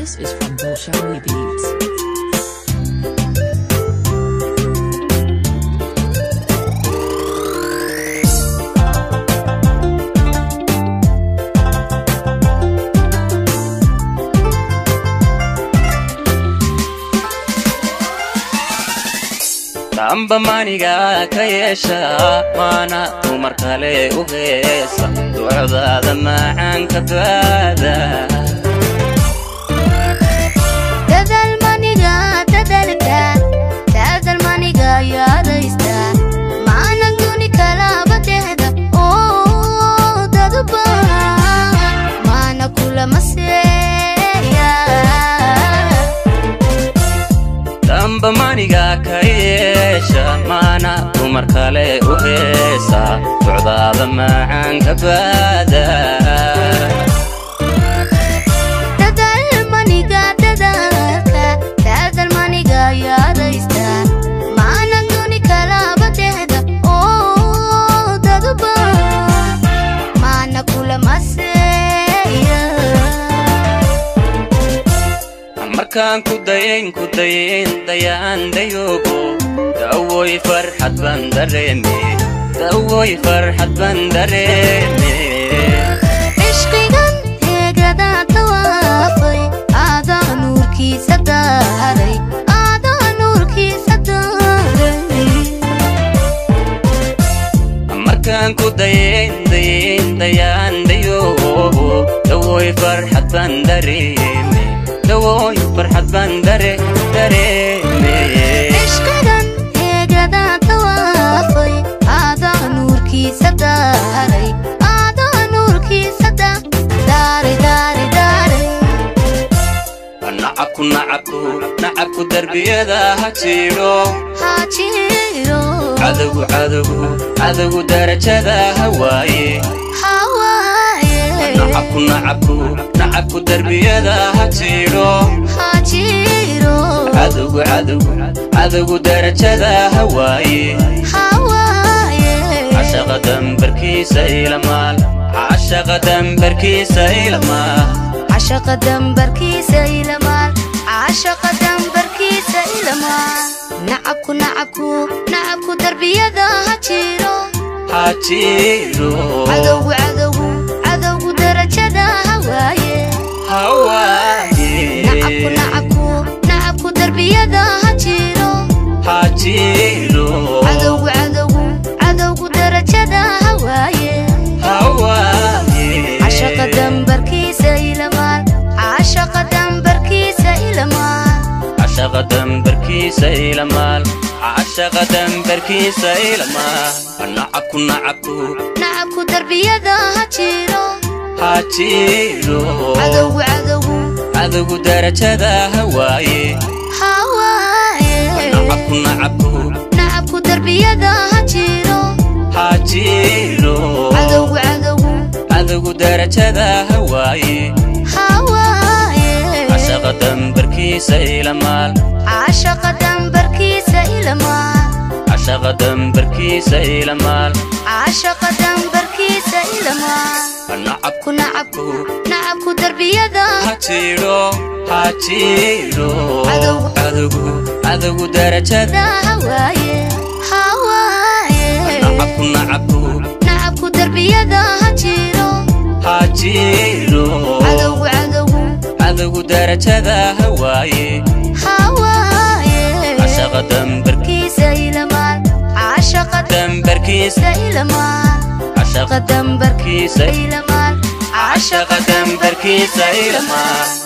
This is from Bolshoi Beats. Tamba maniga kayesha mana tumar kale ugeesa ducada macaan ka baada dadal maniga yaadaysta maana duni kala badehda oo dadba maana kula maseya Tamba maniga kayesha mana tumar kale ugeesa ducada macaan ka baada Markaan ku dayin dayaan dayogo dawoy farxad baan dareeme ishqigan heegada tawaafay aada nuurkiisa daaray markaan ku dayin dayaan dayogo dawoy farxad baan dareeme dawoy farxad baan dareeme ishqigan heegada tawaafay aada nuurkiisa daaray nacabku darbiyada hajiro cadogu darajada hawaaye nacabku darbiyada hajiro cadogu darajada hawaaye عشق دمبركيسا إلى مال عشق دمبركيسا إلى مال عشق دمبركيسا إلى مال عشق دمبركيسا إلى مال نعبكو دربي يدا هاتشيرو عدو درجة دا هواي نعبكو دربي يدا هاتشيرو عدو درجة دا هواي عشق دمبركيسا إلى مال عشق دمبركيسا إلى مال عشق دمبركيسا إلى مال عشق دمبركيسا إلى مال نعبكو دربي يدا هاتشيرو عدو درجة دا هواي نعبكو دربي يدا هاتشيرو عدو درجة دا هواي عشق دمبركيسا إلى مال عشق دمبركيسا إلى مال عشق دمبركيسا إلى مال عشق دمبركيسا إلى مال نعبكو دربي يدا هاتشيرو عدو درجة دا هواي نعبكو دربي يدا هاتشيرو عدو درجة دا هواي عشق دمبركيسا إلى مال عشق دمبركيسا إلى مال عشق دمبركيسا إلى مال عشق دمبركيسا إلى مال